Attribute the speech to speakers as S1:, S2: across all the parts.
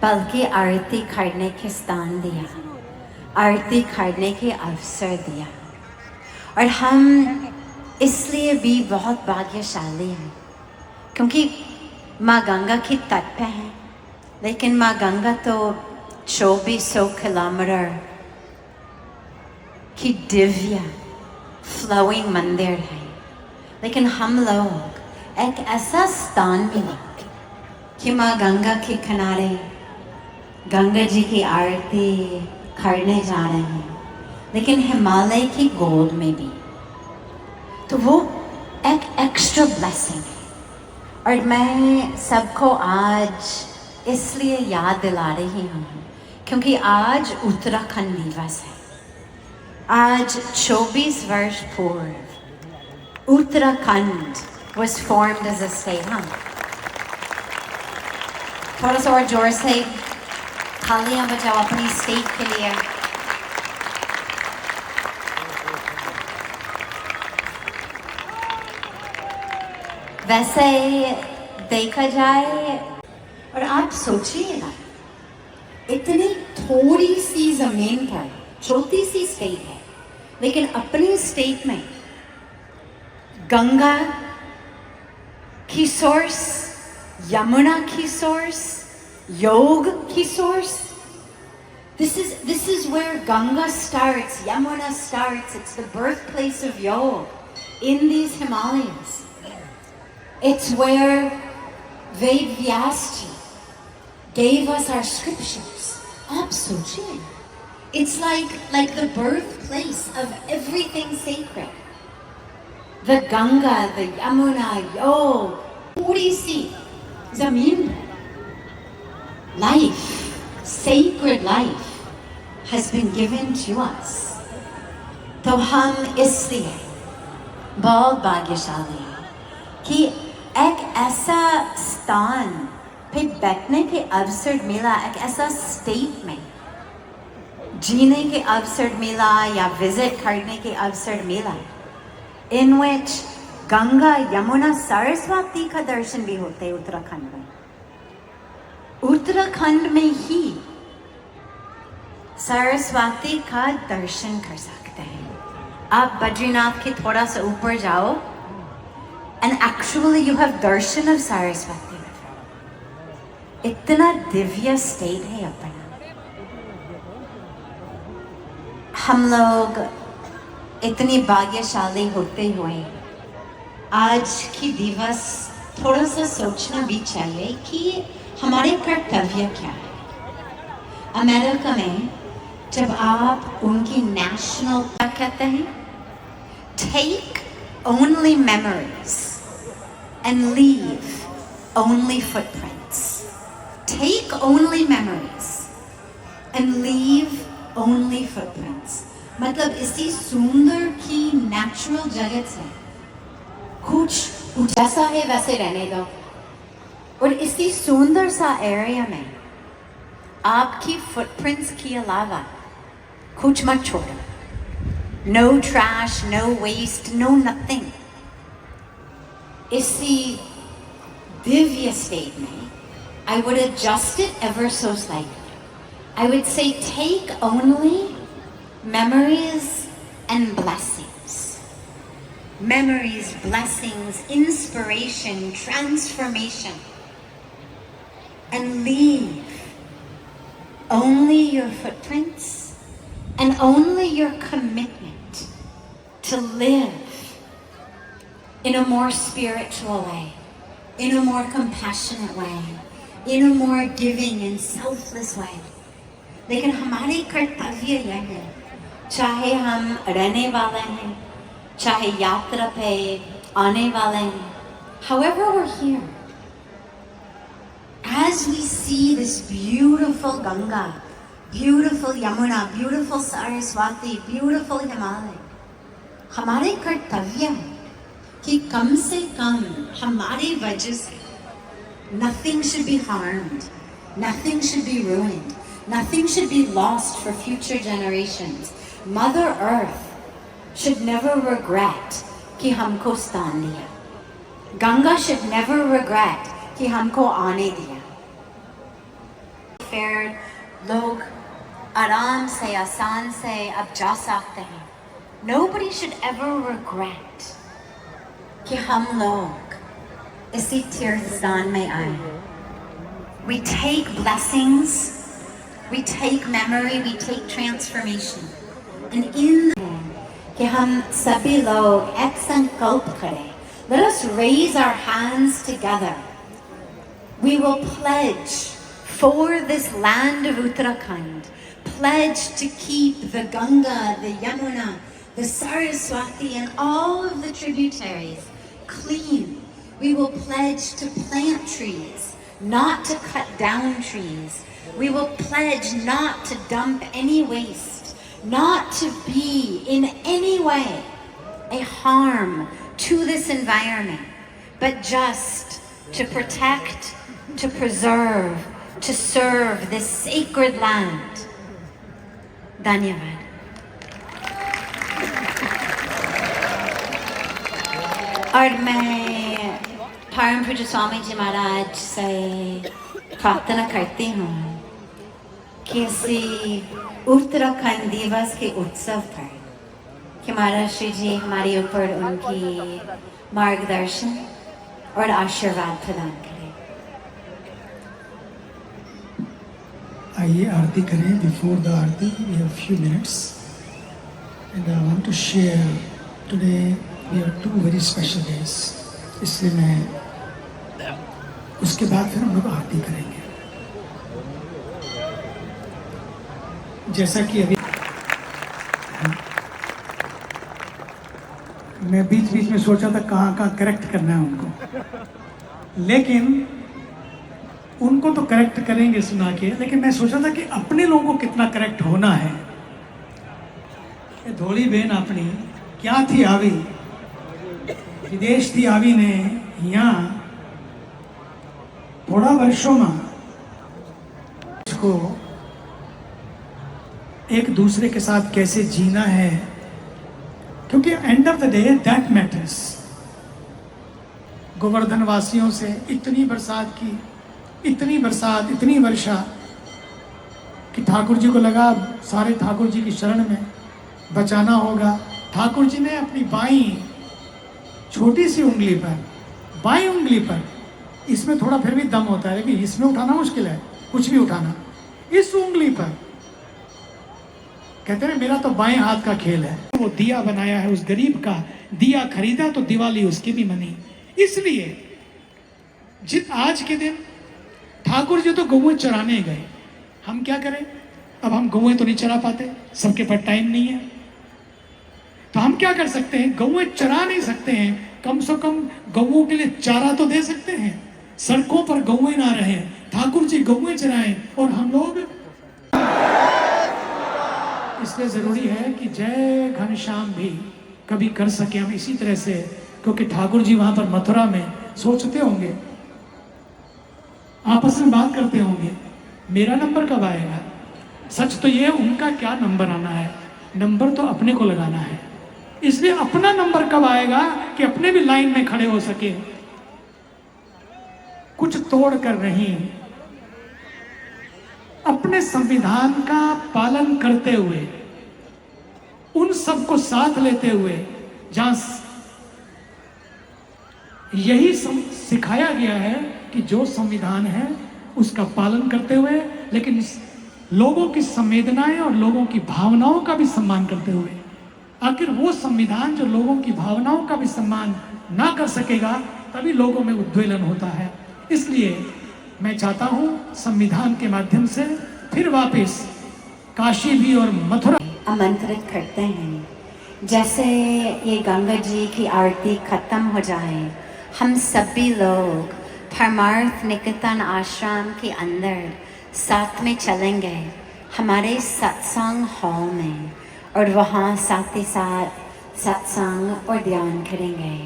S1: बल्कि आरती करने के स्थान दिया, आरती करने के अवसर दिया। और हम इसलिए भी बहुत भाग्यशाली हैं क्योंकि माँ गंगा की तट पे हैं, लेकिन माँ गंगा तो 2400 किलोमीटर की दिव्य फ्लोइंग मंदिर है, लेकिन हम लोग एक ऐसा स्थान मिला कि माँ गंगा के किनारे गंगा जी की आरती करने जा रहे हैं, लेकिन हिमालय की गोद में भी। तो वो एक एक्स्ट्रा ब्लेसिंग है। और मैं सबको आज इसलिए याद दिला रही हूँ क्योंकि आज उत्तराखंड दिवस है। आज 24 वर्ष पूर्व Uttarakhand was formed as a state. हाँ, थोड़ा सा और जोर से तालियां बजाओ अपनी स्टेट के लिए। वैसे देखा जाए और आप सोचिएगा, इतनी थोड़ी सी जमीन पर छोटी सी स्टेट है, लेकिन अपनी स्टेट में गंगा की सोर्स, यमुना की सोर्स, योग की source. This is where Ganga starts, Yamuna starts. It's the birthplace of yoga in these Himalayas. It's where Ved Vyasji gave us our scriptures. Aap sochiye, it's like the birthplace of everything sacred. The Ganga, the Yamuna, Yog, puri si zameen, life, sacred life has been given to us. तो हम इसलिए बहुत भाग्यशाली हैं कि एक ऐसा स्थान पे बैठने के अवसर मिला, एक ऐसा स्टेट में जीने के अवसर मिला या विजिट करने के अवसर मिला, in which गंगा, यमुना, सरस्वती का दर्शन भी होते हैं उत्तराखंड में। उत्तराखंड में ही सरस्वती का दर्शन कर सकते हैं। आप बद्रीनाथ के थोड़ा सा ऊपर जाओ and actually you have darshan of Saraswati. इतना दिव्य स्टेट है अपना। हम लोग इतनी भाग्यशाली होते हुए आज की दिवस थोड़ा सा सोचना भी चाहिए कि हमारे कर्तव्य क्या है। अमेरिका में जब आप उनकी नेशनल क्या कहते हैं, take only memories and leave only footprints. Take only memories and leave only footprints. मतलब इसी सुंदर की नेचुरल जगत से कुछ जैसा है वैसे रहने दो, और इसी सुंदर सा एरिया में आपकी फुटप्रिंट्स के अलावा कुछ मत छोड़ो। No trash, no waste, no nothing. इसी दिव्य स्टेट में I would adjust it ever so slightly. I would say take only memories and blessings. Memories, blessings, inspiration, transformation. And leave only your footprints and only your commitment to live in a more spiritual way, in a more compassionate way, in a more giving and selfless way. लेकिन हमारे कर्तव्य यह है, चाहे हम रहने वाले हैं, चाहे यात्रा पे आने वाले हैं, however we're here, as we see this beautiful Ganga, beautiful Yamuna, beautiful Saraswati, beautiful Himalaya, हमारे कर्तव्य है कि कम से कम हमारी वजह से nothing should be harmed, nothing should be ruined, nothing should be lost for future generations. Mother Earth should never regret कि हमको स्थान दिया. Ganga should never regret कि हमको आने दिया. फिर लोग आराम से आसान से अब जा सकते हैं. Nobody should ever regret कि हम लोग इसी तीर्थस्थान में आए. We take blessings, we take memory, we take transformation. And in कि हम सभी लोग एक संकल्प करें. Let us raise our hands together. We will pledge for this land of Uttarakhand, pledge to keep the Ganga, the Yamuna, the Saraswati, and all of the tributaries clean. We will pledge to plant trees, not to cut down trees. We will pledge not to dump any waste, not to be in any way a harm to this environment, but just to protect, to preserve, to serve this sacred land. Dhanyavad. और मैं परम पूज्य स्वामी जी महाराज से प्रार्थना करती हूँ कि इसी उत्तराखंड दिवस के उत्सव पर कि महाराज श्री जी हमारे ऊपर उनकी मार्गदर्शन और आशीर्वाद प्रदान करें.
S2: आइए आरती करें. Before the aarti we have few minutes and I want to share today we have two very special days. इसलिए मैं उसके बाद फिर हम लोग आरती करेंगे. जैसा कि अभी मैं बीच बीच में सोचा था कहाँ कहाँ करेक्ट करना है उनको, लेकिन उनको तो करेक्ट करेंगे सुना के, लेकिन मैं सोचा था कि अपने लोगों को कितना करेक्ट होना है. धोली बहन अपनी क्या थी आवी, विदेश थी आवी ने यहाँ थोड़ा वर्षों में को एक दूसरे के साथ कैसे जीना है, क्योंकि end of the day that matters. Govardhan वासियों से इतनी बरसात की, इतनी बरसात, इतनी वर्षा कि ठाकुर जी को लगा सारे ठाकुर जी की शरण में बचाना होगा. ठाकुर जी ने अपनी बाईं छोटी सी उंगली पर, बाईं उंगली पर, इसमें थोड़ा फिर भी दम होता है लेकिन इसमें उठाना मुश्किल है, कुछ भी उठाना, इस उंगली पर कहते हैं मेरा तो बाएं हाथ का खेल है. वो दिया बनाया है, उस गरीब का दिया खरीदा तो दिवाली उसकी भी मनी. इसलिए आज के दिन ठाकुर जी तो गौएं चराने गए, हम क्या करें. अब हम गौएं तो नहीं चरा पाते, सबके पास टाइम नहीं है, तो हम क्या कर सकते हैं. गौएं चरा नहीं सकते हैं, कम से कम गौओं के लिए चारा तो दे सकते हैं. सड़कों पर गौएं ना रहे, ठाकुर जी गौएं चराएं और हम लोग. इसलिए जरूरी है कि जय घनश्याम भी कभी कर सके हम इसी तरह से, क्योंकि ठाकुर जी वहां पर मथुरा में सोचते होंगे, आपस में बात करते होंगे मेरा नंबर कब आएगा. सच तो ये उनका क्या नंबर आना है, नंबर तो अपने को लगाना है. इसलिए अपना नंबर कब आएगा कि अपने भी लाइन में खड़े हो सके. कुछ तोड़ कर नहीं, अपने संविधान का पालन करते हुए, उन सबको साथ लेते हुए, जहां यही सिखाया गया है कि जो संविधान है उसका पालन करते हुए, लेकिन लोगों की संवेदनाएं और लोगों की भावनाओं का भी सम्मान करते हुए. आखिर वो संविधान जो लोगों की भावनाओं का भी सम्मान ना कर सकेगा, तभी लोगों में उद्वेलन होता है. इसलिए मैं चाहता हूं संविधान के माध्यम से फिर वापस काशी भी और मथुरा
S1: आमंत्रित करते हैं. जैसे ये गंगा जी की आरती खत्म हो जाए, हम सभी लोग परमार्थ निकेतन आश्रम के अंदर साथ में चलेंगे हमारे सत्संग हॉल में, और वहाँ साथ ही साथ सत्संग और ध्यान करेंगे.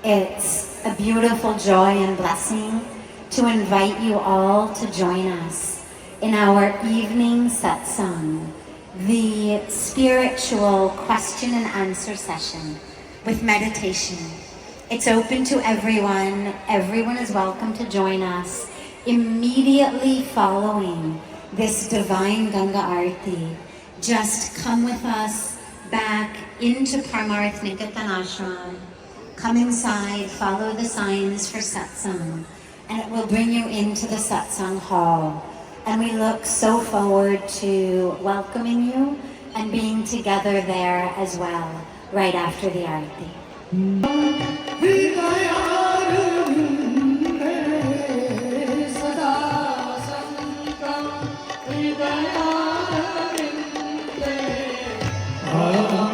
S1: It's a beautiful joy and blessing to invite you all to join us in our evening satsang, the spiritual question and answer session with meditation. It's open to everyone. Everyone is welcome to join us immediately following this divine Ganga Aarti, just come with us back into Paramarth Niketan Ashram. Come inside, follow the signs for satsang, and it will bring you into the satsang hall. And we look so forward to welcoming you and being together there as well, right after the Aarti.
S2: Ah